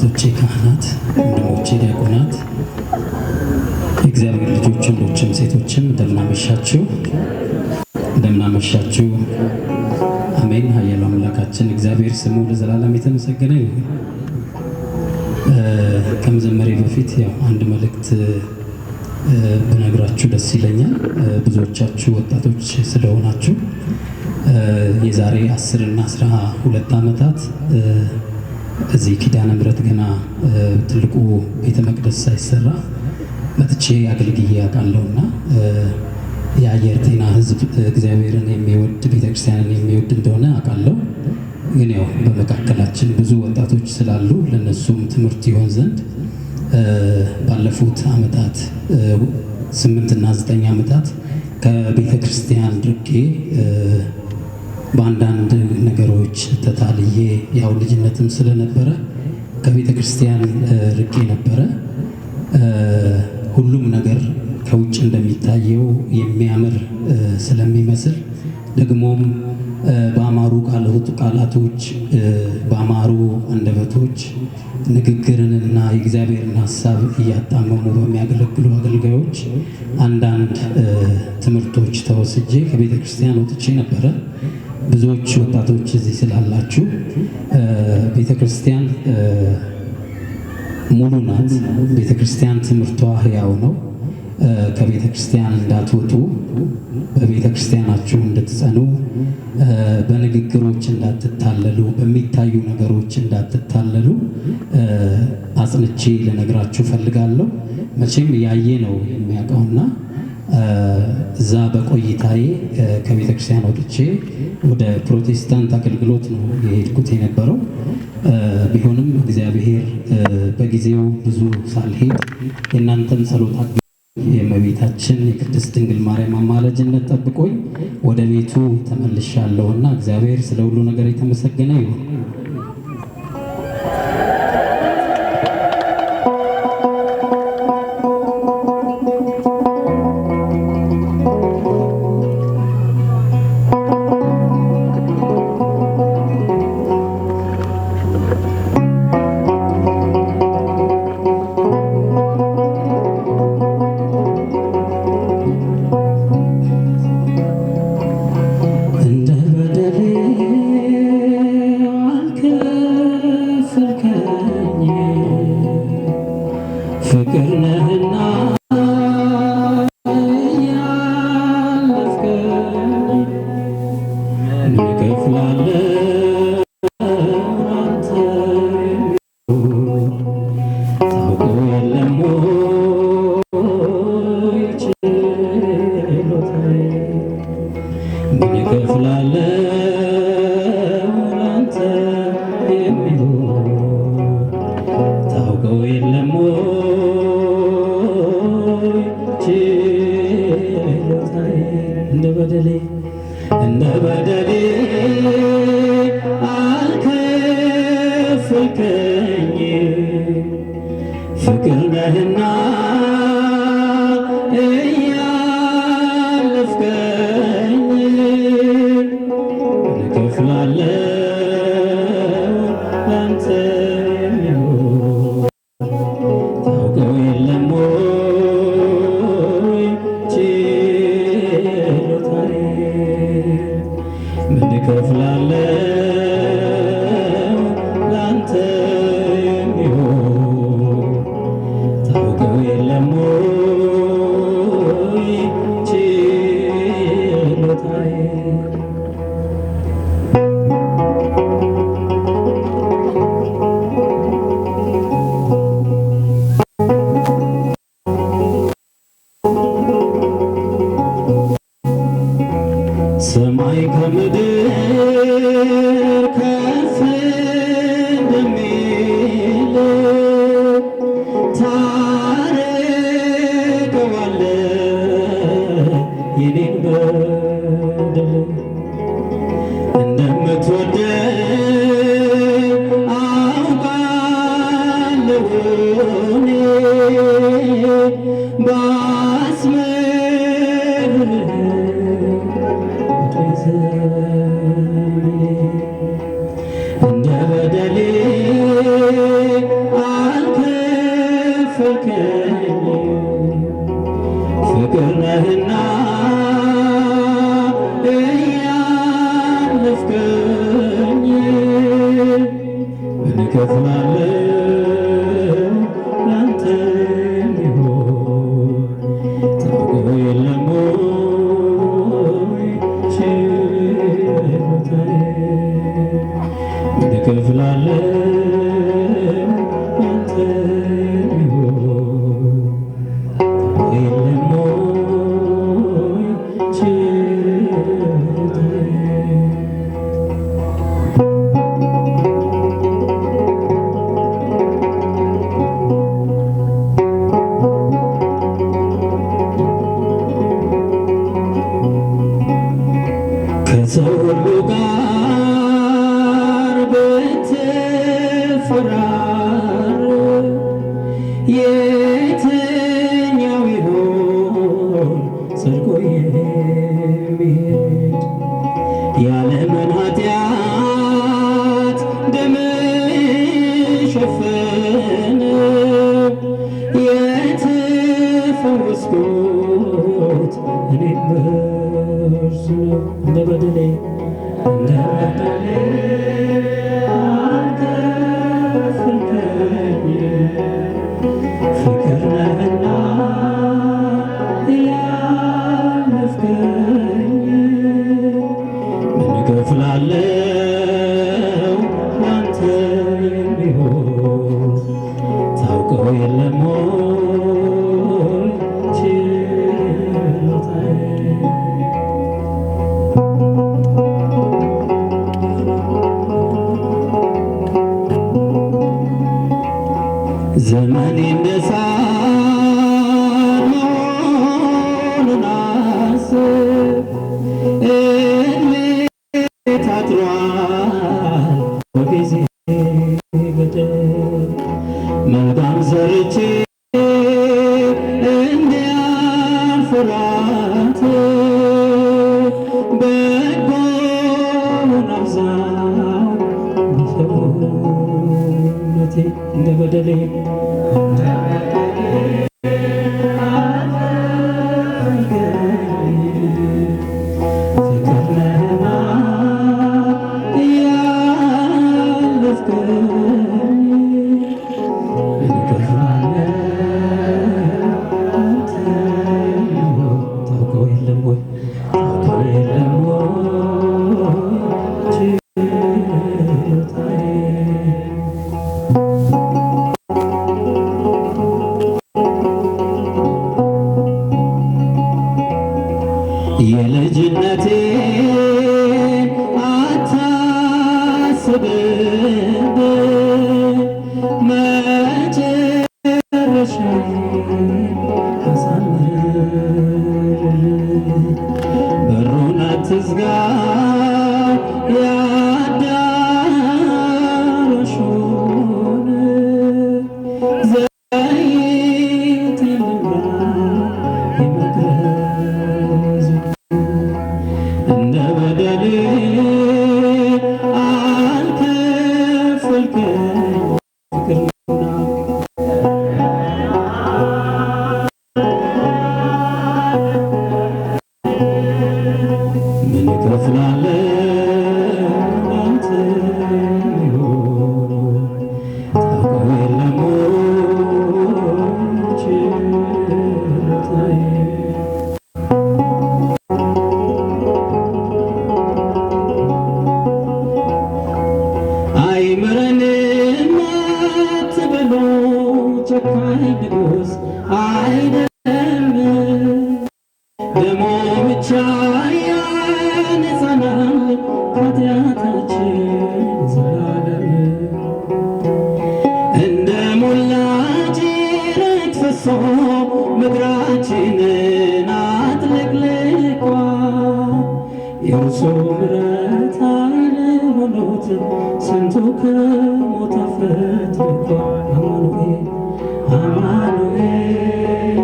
አባቶቼ ካህናት፣ ወንድሞቼ ዲያቆናት፣ የእግዚአብሔር ልጆች ወንዶችም ሴቶችም እንደምናመሻችሁ አሜን። ኃያሉ አምላካችን እግዚአብሔር ስሙ ለዘላለም የተመሰገነ ይሁን። ከመዘመሬ በፊት ያው አንድ መልእክት ብነግራችሁ ደስ ይለኛል። ብዙዎቻችሁ ወጣቶች ስለሆናችሁ የዛሬ 10 እና 12 ዓመታት እዚህ ኪዳነ ምሕረት ገና ትልቁ ቤተ መቅደስ ሳይሰራ መጥቼ አገልግዬ አውቃለሁና የአየር ጤና ሕዝብ እግዚአብሔርን የሚወድ ቤተክርስቲያንን የሚወድ እንደሆነ አውቃለሁ። ግን ያው በመካከላችን ብዙ ወጣቶች ስላሉ ለነሱም ትምህርት ይሆን ዘንድ ባለፉት ዓመታት 8 እና 9 ዓመታት ከቤተ ክርስቲያን ርቄ በአንዳንድ ነገሮች ተታልዬ ያው ልጅነትም ስለነበረ ከቤተ ክርስቲያን ርቄ ነበረ። ሁሉም ነገር ከውጭ እንደሚታየው የሚያምር ስለሚመስል ደግሞም በአማሩ ቃላቶች በአማሩ አንደበቶች ንግግርንና የእግዚአብሔርን ሐሳብ እያጣመሙ በሚያገለግሉ አገልጋዮች አንዳንድ ትምህርቶች ተወስጄ ከቤተ ክርስቲያን ወጥቼ ነበረ። ብዙዎች ወጣቶች እዚህ ስላላችሁ ቤተ ክርስቲያን ሙሉ ናት። ቤተ ክርስቲያን ትምህርቷ ሕያው ነው። ከቤተ ክርስቲያን እንዳትወጡ፣ በቤተ ክርስቲያናችሁ እንድትጸኑ፣ በንግግሮች እንዳትታለሉ፣ በሚታዩ ነገሮች እንዳትታለሉ አጽንቼ ልነግራችሁ ፈልጋለሁ። መቼም ያየ ነው የሚያውቀውና እዛ በቆይታዬ ከቤተ ክርስቲያን ወጥቼ ወደ ፕሮቴስታንት አገልግሎት ነው የሄድኩት የነበረው። ቢሆንም እግዚአብሔር በጊዜው ብዙ ሳልሄድ የእናንተን ጸሎት የእመቤታችን የቅድስት ድንግል ማርያም አማላጅነት ጠብቆኝ ወደ ቤቱ ተመልሻለሁና እግዚአብሔር ስለ ሁሉ ነገር የተመሰገነ ይሁን። እንደ በደሌ አልከፈልከኝ ፍቅር ነህና እያለፍከኝ እከፍላለሁ ላንተ የሚሆን ታውቀው የለም ወይ ችሎታዬ ምን እከፍላለሁ ላንተ የሚሆን ታውቀው የለም ወይ ችሎታዬ ሰማይ ከምድር ከፍ እንደሚል ታረቀዋለህ የኔን በደል እንደምትወደኝ አውቃለሁ እኔ እንደ በደሌ ያልከፈለከኝ ፍቅር ነህና እያለፍከኝ ምን እከፍላለሁ ላንተ ቢሆን ታውቀው የለም ወይ ችሎታዬ ምን እከፍላለሁ ላንተ ቢሆን ታውቀው የለም ወይ ችሎታዬ ከሰው ሁሉ ጋር ብትፈራር የትኛው ይሆን ጸድቆ የሚሄድ ያለምን ኃጢአት ደም ሸፈነ የተፈወስኩት እኔ በእርሱ ነው እንደ በደሌ አልከፈልከኝ ፍቅር ነህና ያለፍከኝ ምን እከፍላለሁ ላንተ የሚሆን ታውቀው የለም ወይ ችሎታዬ ዘመኔ እንደ ሳር መሆኑን አስብ እድሜ ታጥሯል በጊዜ ገደብ መልካም ሰርቼ እንዲያልፍራት በጎውን አብዛው በሰውነቴ እንደ በደሌ ፍቅር ነህና ያለፍከኝ ምን እከፍላለሁ አንተ ታውቀው የለም ወይ ታውቀው የለም ወይ ችሎታዬ የልጅነቴን አታስብብኝ መጨረሻዬን አሳምርልኝ በሩን አትዝጋው የአዳራሹን ዘይት ልምራ የመቅረዙ እንደ በደሌ አልከፈልከኝ ፍቅር ምን እከፍላለሁ ላንተ ቢሆን ታውቀው የለም ወይ ችሎታዬ አይምረንም አትበሉ ጨካኝ ንጉሥ አይደለም ደሞ ብቻ ያነጻናል ከኃጢአታችን ዘላለም እንደ ሞላ ጅረት ፈሶ ምድራችንን አጥለቅልቋል የእርሱ ምሕረት ኃይል ሆኖት ስንቱ ከሞት አፈትልቋል አማኑኤል አማኑኤል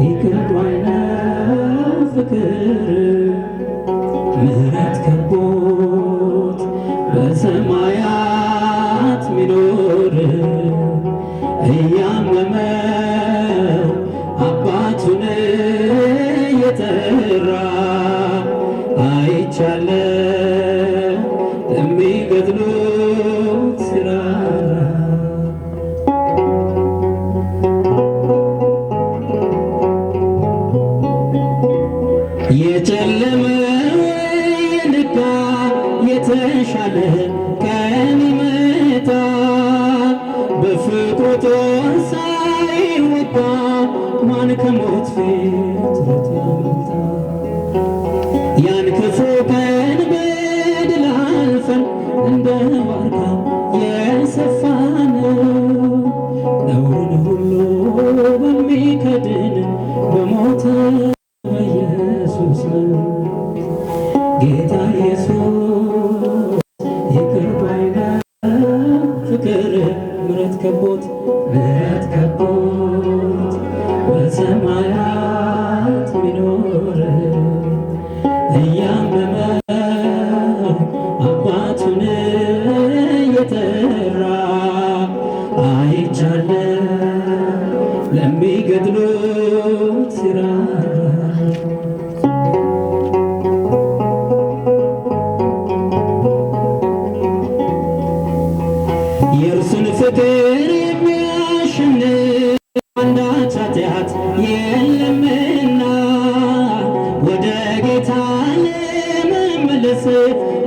ይቅር ባይ ነው ፍቅር ምሕረት ከቦት በሰማያት ሚኖር እያመመ ሮጦን ሳይወጋ ማን ከሞት ፊት ሮጦ ያመልጣል? ያን ክፉ ቀን በድል አልፈን እንደ ዋርካ የሰፋን ነውርን ሁሉ በሚከድን በሞተ በኢየሱስ ነው። ጌታ ኢየሱስ ይቅር ባይ ነው፣ ፍቅር ምሕረት ከቦት በሰማያት ሚኖር እያመመው አባቱን እየጠራ አይቻለም ለሚገድሉት ሲራራ። የእርሱን ፍቅር የሚያሸንፍ አንዳች ኃጢአት የለምና ወደ ጌታ ለመመለስ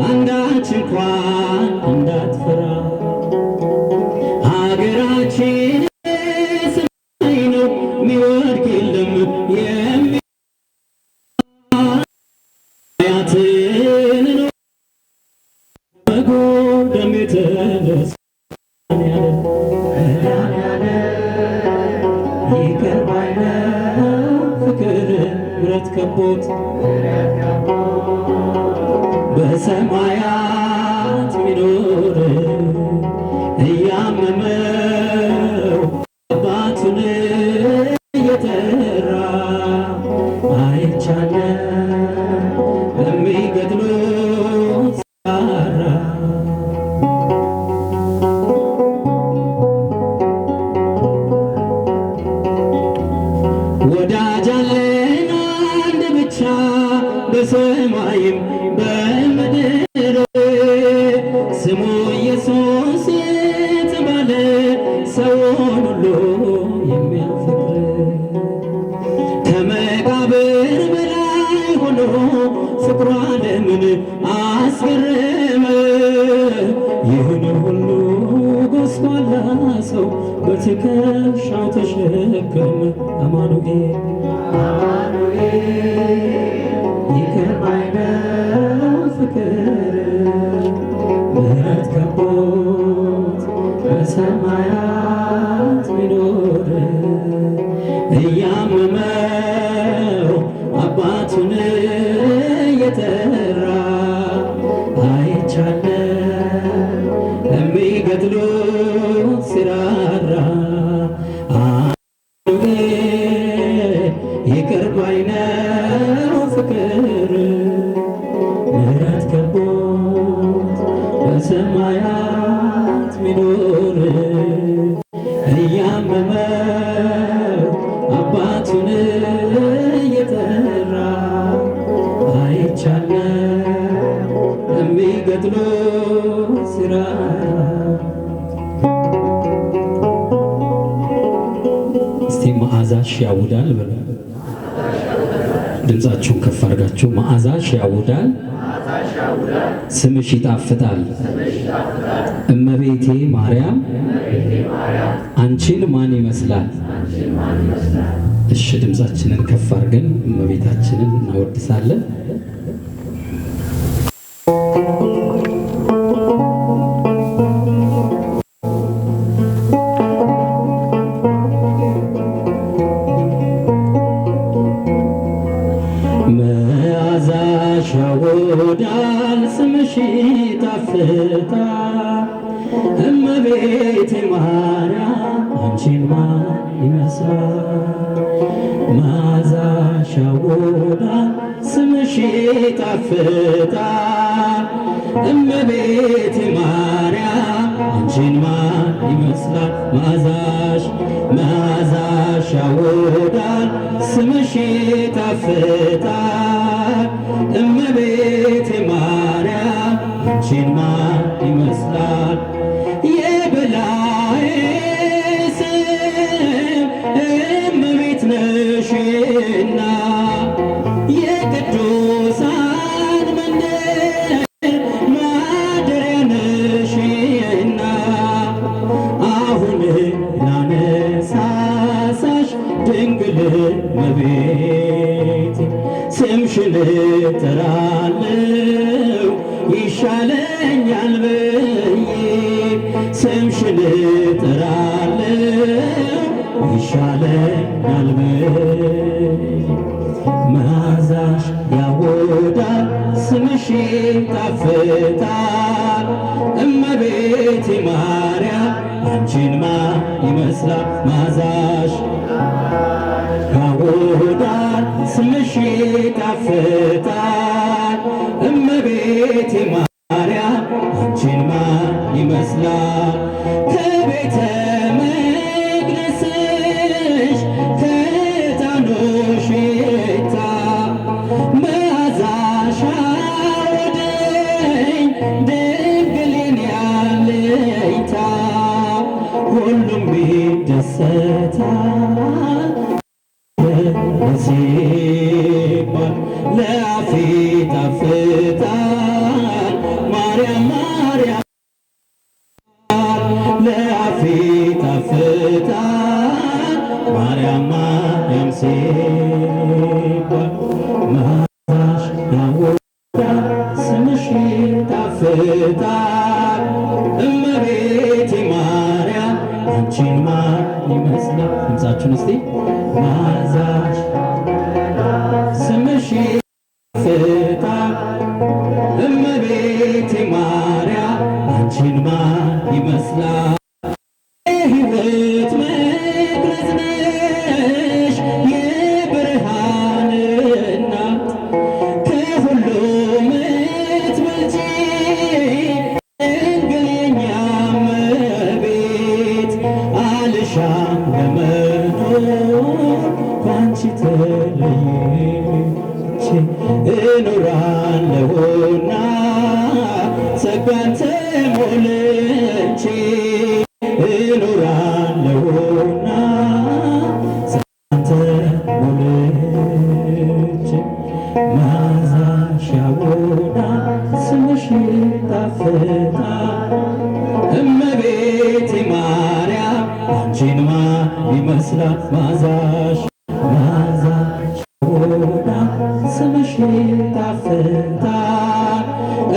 አንዳች እንኳን እንዳትፈራ። ሀገራችን ሰማይ ነው፣ የሚወድቅ የለም የሚያትን ነው በጎደም የተነሳ ይቅር ባይ ነው፣ ፍቅር ምሕረት ከቦት በሰማያት ሚኖር እያመመው አባቱን እየጠራ አይቻለም ለሚገድሉት ሲራራ። ወዳጅ አለን አንድ ብቻ በሰማይም በምድር ስሙ ኢየሱስ የተባለ ሰውን ሁሉ የሚያፈቅር ከመቃብር በላይ ሆኖ ፍቅሩ ዓለምን አስገረመ። ይህን ሁሉ ጎስቋላ ሰው በትከሻው ተሸከመ። አማኑኤል ይቅር ባይ ነው፣ ፍቅር ምሕረት ከቦት በሰማያት ሚኖር እያመመው አባቱን እየጠራ አይቻለም ለሚገድሉት ሲራራ። ይቅር ባይ ነው፣ ፍቅር ምሕረት ከቦት በሰማያት ሚኖር እያመመው አባቱን እየጠራ አይቻለም ለሚገድሉት ሲራራ። እስቲ መዓዛሽ ያውዳል በሉ። ድምፃችሁን ከፍ አድርጋችሁ መዓዛሽ ያውዳል፣ ስምሽ ይጣፍጣል፣ እመቤቴ ማርያም አንቺን ማን ይመስላል? እሺ ድምፃችንን ከፍ አድርገን እመቤታችንን እናወድሳለን። መዓዛሽ ያውዳል፣ ስምሽ ይጣፍጣል፣ እመቤቴ ማርያም አንቺን ማን ይመስላል? መዓዛሽ ያውዳል፣ ስምሽ ይጣፍጣል፣ እመቤቴ ማርያም አንቺን ማን ይመስላል? መዓዛሽ ያውዳል፣ ስምሽ ይጣፍጣል፣ እመቤቴ ማርያም አንቺን ማን ይመስላል? የበላይ ስም እመቤት ነሽና የቅዱሳን መንደር ማደሪያ ነሽና አሁን እመቤቴ ስምሽን እጠራለሁ ይሻለኛል ብዬ ስምሽን እጠራለሁ ይሻለኛል ብዬ መዓዛሽ ያወዳል ስምሽ ይጣፍጣል እመቤቴ ማርያም አንቺን ማን ይመስላል መዓዛሽ ያወዳል ስምሽ ይጣፍጣል እመቤቴ ማርያም አንቺን ማን ይመስላል ከቤተ መቅደስሽ ከዕጣኑ ሽታ መዓዛሽ አወደኝ ድንግል የኔ አለኝታ ሁሉም ይደሰታል ሲባል ለአፌ ይጣፍጣል ማርያም ማርያም ለአፌ ይጣፍጣል ማርያም ማርያም ሲባል መዓዛሽ ያወዳል ስምሽ ይጣፍጣል እመቤቴ ማርያም አንቺን ማን ይመስላል ድምፃችሁን እስቲ መዓዛሽ ስምሽ ይጣፍጣል እመቤቴ ማርያም አንቺን ማን ይመስላል የሕይወት መቅረዝ ነሽ የብርሃን እናት ከሁሉም እትበልጪ ድንግል የኛ እመቤት አልሻም ለመኖር ባንቺ ተለይቼ እኖራለሁና ጸጋን ተሞልቼ እኖራለሁና ጸጋን ተሞልቼ መዓዛሽ ያወዳል ስምሽ ይጣፍጣል እመቤቴ ማርያም አንቺን ማን ይመስላል መዓዛሽ ያወዳል ስምሽ ይጣፍጣል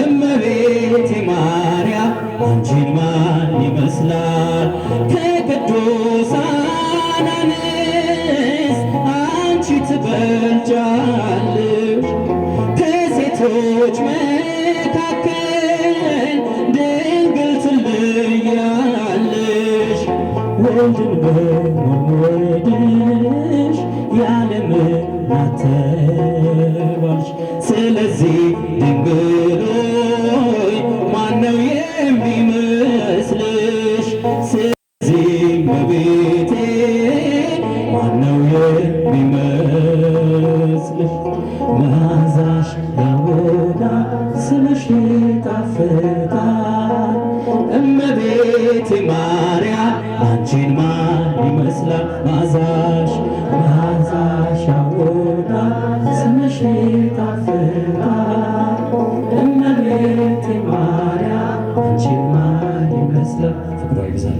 እመቤቴ ማርያም አንቺን ማን ይመስላል ከቅዱሳን አንስት አንቺ ትበልጫለሽ ከሴቶች መካከል ድንግል ትለያለሽ ወልድን በመውለድሽ የዓለም እናት ተባልሽ ስለዚህ ድንግል ሆይ ማነው የሚመስልሽ ስለዚህ እመቤቴ ማነው የሚመስልሽ መዓዛሽ ያወዳል ስምሽ ይጣፍጣል እመቤቴ ማርያም አንቺን ማን ይመስላል መዓዛሽ ያወዳል ስምሽ ይጣፍጣል እመቤቴ ማርያም አንቺን ማን ይመስላል ፍቅሯ ይብዛል